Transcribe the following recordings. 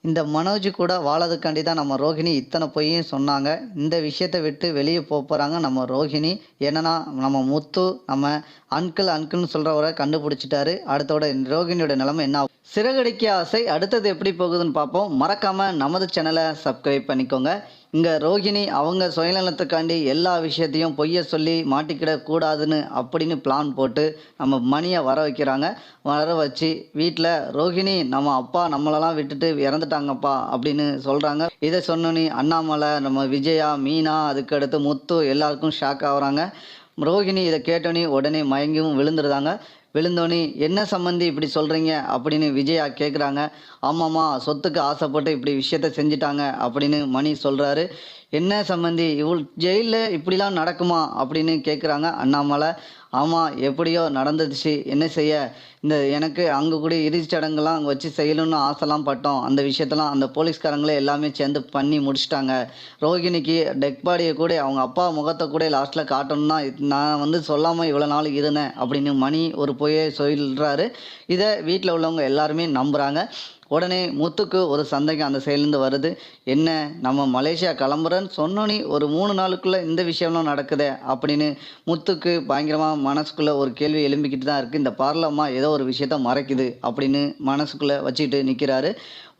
இந்த மனோஜ் கூட வாழறதுக்காண்டி தான் நம்ம ரோஹிணி இத்தனை பொய்யும் சொன்னாங்க. இந்த விஷயத்த விட்டு வெளிய போறாங்க நம்ம ரோஹிணி. என்னன்னா, நம்ம முத்து நம்ம அங்கிள்ன்னு சொல்றவர கண்டுபிடிச்சுட்டாரு. அடுத்தோட ரோகிணியோட நிலைமை என்ன ஆகும்? சிறகடிக்க ஆசை அடுத்தது எப்படி போகுதுன்னு பார்ப்போம். மறக்காம நமது சேனலை சப்ஸ்கிரைப் பண்ணிக்கோங்க. இங்க ரோகிணி அவங்க சுயநலத்துக்காண்டி எல்லா விஷயத்தையும் பொய்ய சொல்லி மாட்டிக்கிட கூடாதுன்னு அப்படின்னு பிளான் போட்டு நம்ம மணியை வர வைக்கிறாங்க. வர வச்சு வீட்டில் ரோகிணி நம்ம அப்பா நம்மளெல்லாம் விட்டுட்டு இறந்துட்டாங்கப்பா அப்படின்னு சொல்கிறாங்க. இதை சொன்னோன்னே அண்ணாமலை நம்ம விஜயா மீனா அதுக்கடுத்து முத்து எல்லாருக்கும் ஷாக் ஆகுறாங்க. ரோகிணி இதை கேட்டோன்னே உடனே மயங்கியும் விழுந்துருதாங்க. விழுந்தோன்னே என்ன சம்மந்தி இப்படி சொல்கிறீங்க அப்படின்னு விஜயா கேட்குறாங்க. ஆமாம்மா சொத்துக்கு ஆசைப்பட்டு இப்படி விஷயத்த செஞ்சிட்டாங்க அப்படின்னு மணி சொல்கிறாரு. என்ன சம்மந்தி ஜெயிலில் இப்படிலாம் நடக்குமா அப்படின்னு கேட்குறாங்க அண்ணாமலை. ஆமாம் எப்படியோ நடந்துடுச்சு என்ன செய்ய, இந்த எனக்கு அங்கே கூட இறுதிச் சடங்குலாம் அங்கே வச்சு செய்யணும்னு ஆசைலாம் பட்டோம். அந்த விஷயத்தெல்லாம் அந்த போலீஸ்காரங்களே எல்லாமே சேர்ந்து பண்ணி முடிச்சிட்டாங்க. ரோகிணிக்கு டெட் பாடியை கூட அவங்க அப்பா முகத்தை கூட லாஸ்ட்டில் காட்டணும்னா நான் வந்து சொல்லாமல் இவ்வளோ நாள் இருந்தேன் அப்படின்னு மணி ஒரு பொய்யை சொல்கிறாரு. இதை வீட்டில் உள்ளவங்க எல்லாருமே நம்புகிறாங்க. உடனே முத்துக்கு ஒரு சந்தேகம் அந்த சைட்லேருந்து வருது. என்ன நம்ம மலேசியா கிளம்புறேன்னு சொன்னோன்னே ஒரு 3 நாளுக்குள்ளே இந்த விஷயம்லாம் நடக்குதே அப்படின்னு முத்துக்கு பயங்கரமாக மனசுக்குள்ளே ஒரு கேள்வி எழும்பிக்கிட்டு தான் இருக்குது. இந்த பார்லமா ஏதோ ஒரு விஷயத்த மறைக்குது அப்படின்னு மனசுக்குள்ளே வச்சுக்கிட்டு நிற்கிறாரு.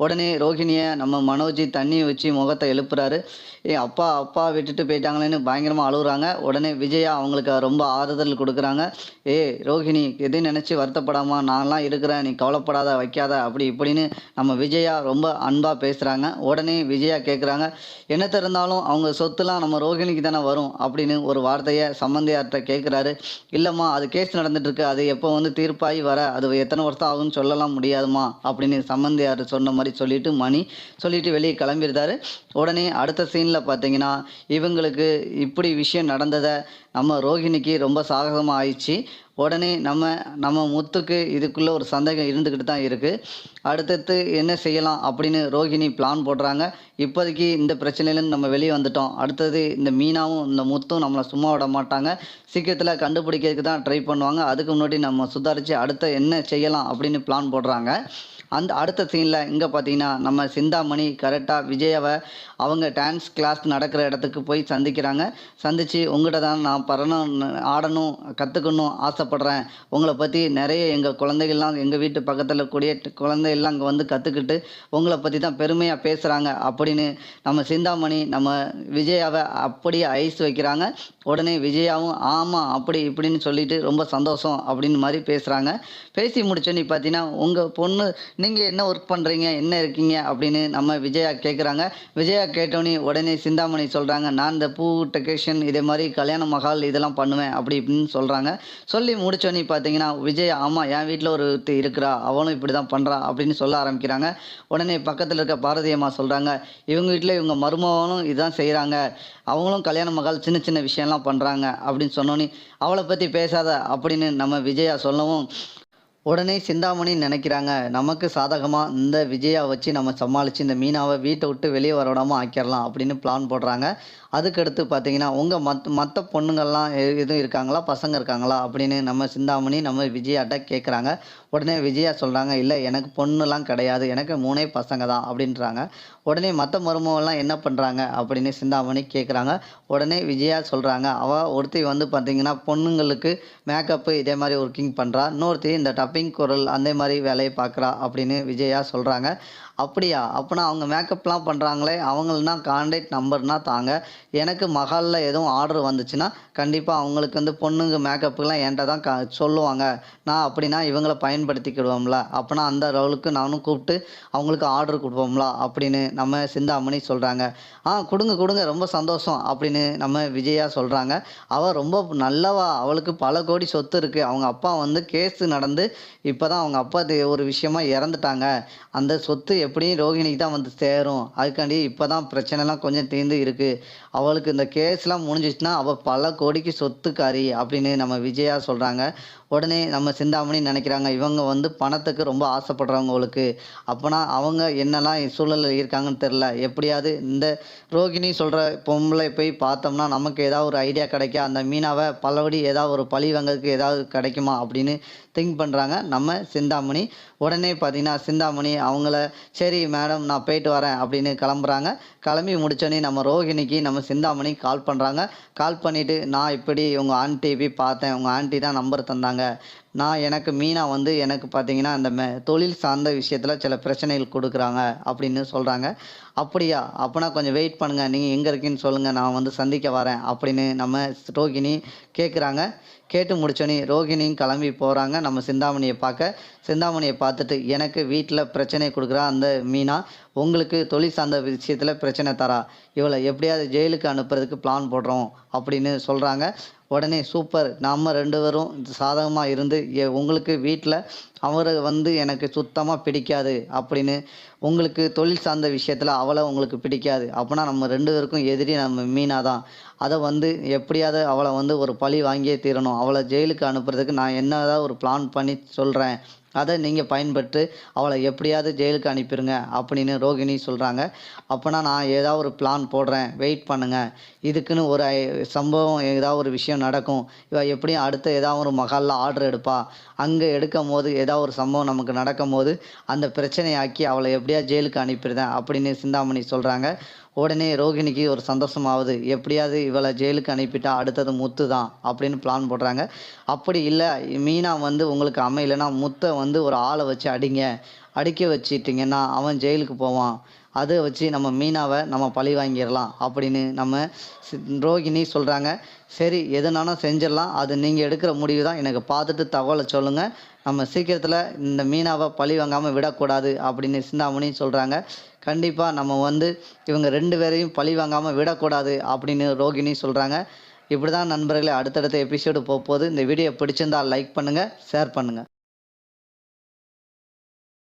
உடனே ரோஹிணியை நம்ம மனோஜ் தண்ணியை வச்சு முகத்தை எழுப்புறாரு. அப்பா அப்பா விட்டுட்டு போயிட்டாங்களேன்னு பயங்கரமாக அழுகுறாங்க. உடனே விஜயா அவங்களுக்கு ரொம்ப ஆறுதல் கொடுக்குறாங்க. ரோஹிணி எதையும் நினச்சி வருத்தப்படாமா, நான்லாம் இருக்கிறேன், நீ கவலைப்படாத வைக்காத அப்படி இப்படின்னு நம்ம விஜயா ரொம்ப அன்பாக பேசுகிறாங்க. உடனே விஜயா கேட்குறாங்க, என்னத்த இருந்தாலும் அவங்க சொத்துலாம் நம்ம ரோஹிணிக்கு தானே வரும் அப்படின்னு ஒரு வார்த்தையை சம்மந்தியார்கிட்ட கேட்குறாரு. இல்லைம்மா அது கேஸ் நடந்துட்டுருக்கு, அது எப்போ வந்து தீர்ப்பாகி வர அது எத்தனை வருஷம் ஆகும்னு சொல்லலாம் முடியாதுமா அப்படின்னு சம்மந்தியார் சொன்ன மாதிரி சொல்லிட்டு மணி சொல்லிட்டு வெளியே கிளம்பியிருந்தாரு. உடனே அடுத்த சீனில் பார்த்தீங்கன்னா இவங்களுக்கு இப்படி விஷயம் நடந்ததை நம்ம ரோஹிணிக்கு ரொம்ப சாகசமாக ஆயிடுச்சு. உடனே நம்ம முத்துக்கு இதுக்குள்ளே ஒரு சந்தேகம் இருந்துக்கிட்டு தான் இருக்குது. அடுத்தடுத்து என்ன செய்யலாம் அப்படின்னு ரோஹிணி பிளான் போடுறாங்க. இப்போதைக்கு இந்த பிரச்சனையிலேருந்து நம்ம வெளியே வந்துட்டோம். அடுத்தது இந்த மீனாவும் இந்த முத்தும் நம்மளை சும்மா விட மாட்டாங்க. சீக்கிரத்தில் கண்டுபிடிக்கிறதுக்கு தான் ட்ரை பண்ணுவாங்க. அதுக்கு முன்னாடி நம்ம சுதாரித்து அடுத்த என்ன செய்யலாம் அப்படின்னு பிளான் போடுறாங்க. அந்த அடுத்த சீனில் இங்கே பார்த்தீங்கன்னா நம்ம சிந்தாமணி கரெக்டாக விஜயாவை அவங்க டான்ஸ் கிளாஸ் நடக்கிற இடத்துக்கு போய் சந்திக்கிறாங்க. சந்தித்து உங்கள்கிட்ட தான் நான் ஆடணும் கற்றுக்கணும் ஆசைப்பட்றேன். உங்களை பற்றி நிறைய எங்கள் குழந்தைகள்லாம் எங்கள் வீட்டு பக்கத்தில் கூடிய குழந்தைகள்லாம் அங்கே வந்து கற்றுக்கிட்டு உங்களை பற்றி தான் பெருமையாக பேசுகிறாங்க அப்படின்னு நம்ம சிந்தாமணி நம்ம விஜயாவை அப்படியே ஐஸ் வைக்கிறாங்க. உடனே விஜயாவும் ஆமாம் அப்படி இப்படின்னு சொல்லிட்டு ரொம்ப சந்தோஷம் அப்படின்னு மாதிரி பேசுகிறாங்க. பேசி முடிச்சோன்னே பார்த்தீங்கன்னா உங்கள் பொண்ணு நீங்கள் என்ன ஒர்க் பண்ணுறீங்க என்ன இருக்கீங்க அப்படின்னு நம்ம விஜயா கேட்குறாங்க. விஜயா கேட்டோன்னே உடனே சிந்தாமணி சொல்கிறாங்க, நான் இந்த பூ டெக்கரேஷன் இதே மாதிரி கல்யாண மகால் இதெல்லாம் பண்ணுவேன் அப்படி இப்படின்னு சொல்கிறாங்க. சொல்லி முடிச்சோன்னே பார்த்தீங்கன்னா விஜயா ஆமாம் என் வீட்டில் ஒருத்தி இருக்கிறா அவளும் இப்படி தான் பண்ணுறா அப்படின்னு சொல்ல ஆரம்பிக்கிறாங்க. உடனே பக்கத்தில் இருக்க பாரதி அம்மா சொல்கிறாங்க, இவங்க வீட்டில் இவங்க மருமகனும் இதுதான் செய்கிறாங்க, அவங்களும் கல்யாண மகால் சின்ன சின்ன விஷயம்லாம் பண்ணுறாங்க அப்படின்னு சொன்னோன்னே அவளை பற்றி பேசாத அப்படின்னு நம்ம விஜயா சொல்லவும் உடனே சிந்தாமணி நினைக்கிறாங்க, நமக்கு சாதகமாக இந்த விஜயா வச்சு நம்ம சமாளித்து இந்த மீனாவை வீட்டை விட்டு வெளியே வர விடாமல் ஆக்கிடலாம் அப்படின்னு பிளான் போடுறாங்க. அதுக்கடுத்து பார்த்தீங்கன்னா உங்கள் மற்ற பொண்ணுங்கள்லாம் எதுவும் இருக்காங்களா பசங்க இருக்காங்களா அப்படின்னு நம்ம சிந்தாமணி நம்ம விஜயாட்ட கேட்குறாங்க. உடனே விஜயா சொல்கிறாங்க, இல்லை எனக்கு பொண்ணுலாம் கிடையாது, எனக்கு 3 பசங்க தான் அப்படின்றாங்க. உடனே மற்ற மருமகள்லாம் என்ன பண்ணுறாங்க அப்படின்னு சிந்தாமணி கேட்குறாங்க. உடனே விஜயா சொல்கிறாங்க, அவள் ஒருத்தி வந்து பார்த்திங்கன்னா பொண்ணுங்களுக்கு மேக்கப்பு இதே மாதிரி ஒர்க்கிங் பண்ணுறா, இன்னொருத்தி இந்த டப்பிங் குரல் அந்த மாதிரி வேலையை பார்க்குறா அப்படின்னு விஜயா சொல்கிறாங்க. அப்படியா அப்போனா அவங்க மேக்கப்லாம் பண்ணுறாங்களே அவங்கள்னா கான்டாக்ட் நம்பர்னா தாங்க, எனக்கு மகாலில் எதுவும் ஆர்டர் வந்துச்சுன்னா கண்டிப்பாக அவங்களுக்கு வந்து பொண்ணுங்க மேக்கப்புக்கெலாம் என்கிட்ட தான் சொல்லுவாங்க. நான் அப்படின்னா இவங்கள பயன்படுத்திக்கிடுவோம்ல, அப்போனா அந்த ரோலுக்கு நானும் கூப்பிட்டு அவங்களுக்கு ஆர்டர் கொடுப்போம்ல அப்படின்னு நம்ம சிந்தாமணி சொல்கிறாங்க. கொடுங்க கொடுங்க ரொம்ப சந்தோஷம் அப்படின்னு நம்ம விஜயா சொல்கிறாங்க. அவள் ரொம்ப நல்லவா, அவளுக்கு பல கோடி சொத்து இருக்குது. அவங்க அப்பா வந்து கேஸு நடந்து இப்போ தான் அவங்க அப்பா ஒரு விஷயமா இறந்துட்டாங்க. அந்த சொத்து எப்படியும் ரோகிணிக்கு தான் வந்து சேரும். அதுக்காண்டி இப்போ தான் பிரச்சனைலாம் கொஞ்சம் தீர்ந்து இருக்குது. அவளுக்கு இந்த கேஸ்லாம் முடிஞ்சிச்சுன்னா அவள் பல கோடிக்கு சொத்துக்காரி அப்படின்னு நம்ம விஜயா சொல்கிறாங்க. உடனே நம்ம சிந்தாமணி நினைக்கிறாங்க, இவங்க வந்து பணத்துக்கு ரொம்ப ஆசைப்படுறவங்களுக்கு, அப்போனா அவங்க என்னெல்லாம் சூழலில் இருக்காங்கன்னு தெரில. எப்படியாவது இந்த ரோகிணி சொல்கிற பொம்பளை போய் பார்த்தோம்னா நமக்கு ஏதாவது ஒரு ஐடியா கிடைக்க அந்த மீனாவை பலபடி ஏதாவது ஒரு பழி வாங்கிறதுக்கு ஏதாவது கிடைக்குமா அப்படின்னு திங்க் பண்ணுறாங்க நம்ம சிந்தாமணி. உடனே பார்த்தீங்கன்னா சிந்தாமணி அவங்கள சரி மேடம் நான் போயிட்டு வரேன் அப்படின்னு கிளம்புறாங்க. கிளம்பி முடிச்சோடனே நம்ம ரோகிணிக்கு நம்ம சிந்தாமணி கால் பண்ணுறாங்க. கால் பண்ணிவிட்டு நான் இப்படி உங்கள் ஆன்ட்டியை போய் பார்த்தேன், உங்கள் ஆன்ட்டி தான் நம்பர் தந்தாங்க. எனக்கு மீனா வந்து எனக்கு பார்த்தீங்கன்னா அந்த தொழில் சார்ந்த விஷயத்தில் சில பிரச்சனைகள் கொடுக்குறாங்க அப்படின்னு சொல்கிறாங்க. அப்படியா, அப்போனா கொஞ்சம் வெயிட் பண்ணுங்கள், நீங்கள் எங்கே இருக்கீங்கன்னு சொல்லுங்கள், நான் வந்து சந்திக்க வரேன் அப்படின்னு நம்ம ரோகிணி கேட்குறாங்க. கேட்டு முடிச்சோடனே ரோகிணியும் கிளம்பி போகிறாங்க நம்ம சிந்தாமணியை பார்க்க. சிந்தாமணியை பார்த்துட்டு எனக்கு வீட்டில் பிரச்சனை கொடுக்குறா அந்த மீனா, உங்களுக்கு தொழில் சார்ந்த விஷயத்தில் பிரச்சனை தரா, இவளை எப்படியாவது ஜெயிலுக்கு அனுப்புறதுக்கு பிளான் போடுறோம் அப்படின்னு சொல்கிறாங்க. உடனே சூப்பர், நம்ம 2 பேரும் சாதகமாக இருந்து உங்களுக்கு வீட்டில் அவரை வந்து எனக்கு சுத்தமாக பிடிக்காது அப்படின்னு, உங்களுக்கு தொழில் சார்ந்த விஷயத்தில் அவளை உங்களுக்கு பிடிக்காது அப்போனா நம்ம 2 பேருக்கும் எதிரி நம்ம மீனா தான். அதை வந்து எப்படியாவது அவளை வந்து ஒரு பழி வாங்கியே தீரணும், அவளை ஜெயிலுக்கு அனுப்புறதுக்கு நான் என்னதான் ஒரு பிளான் பண்ணி சொல்கிறேன், அதை நீங்கள் பயன்பட்டு அவளை எப்படியாவது ஜெயிலுக்கு அனுப்பிடுங்க அப்படின்னு ரோகிணி சொல்கிறாங்க. அப்போனா நான் ஏதாவது ஒரு பிளான் போடுறேன், வெயிட் பண்ணுங்கள், இதுக்குன்னு ஒரு சம்பவம் ஏதாவது ஒரு விஷயம் நடக்கும், இவள் எப்படியும் அடுத்த ஏதாவது ஒரு மகாலில் ஆர்டர் எடுப்பா, அங்கே எடுக்கும் போது ஏதாவது ஒரு சம்பவம் நமக்கு நடக்கும் போது அந்த பிரச்சனையாக்கி அவளை எப்படியா ஜெயிலுக்கு அனுப்பிடுதேன் அப்படின்னு சிந்தாமணி சொல்கிறாங்க. உடனே ரோகிணிக்கு ஒரு சந்தோஷமாகுது, எப்படியாவது இவளை ஜெயிலுக்கு அனுப்பிட்டா அடுத்தது முத்து தான் அப்படின்னு பிளான் போடுறாங்க. அப்படி இல்லை மீனா வந்து உங்களுக்கு அமையலைன்னா முத்தை வந்து ஒரு ஆளை வச்சு அடிக்க வச்சிட்டிங்கன்னா அவன் ஜெயிலுக்கு போவான், அதை வச்சு நம்ம மீனாவை நம்ம பழி வாங்கிடலாம் அப்படின்னு நம்ம ரோகிணி சொல்கிறாங்க. சரி எதுனாலும் செஞ்சிடலாம், அது நீங்கள் எடுக்கிற முடிவு தான், எனக்கு பார்த்துட்டு தகவலை சொல்லுங்கள், நம்ம சீக்கிரத்தில் இந்த மீனாவை பழி வாங்காமல் விடக்கூடாது அப்படின்னு சிந்தாமணி சொல்கிறாங்க. கண்டிப்பாக நம்ம வந்து இவங்க 2 பேரையும் பழி வாங்காமல் விடக்கூடாது அப்படின்னு ரோகிணி சொல்கிறாங்க. இப்படி தான் நண்பர்களே அடுத்தடுத்த எபிசோடு போகுது. இந்த வீடியோ பிடிச்சிருந்தால் லைக் பண்ணுங்கள், ஷேர் பண்ணுங்கள்.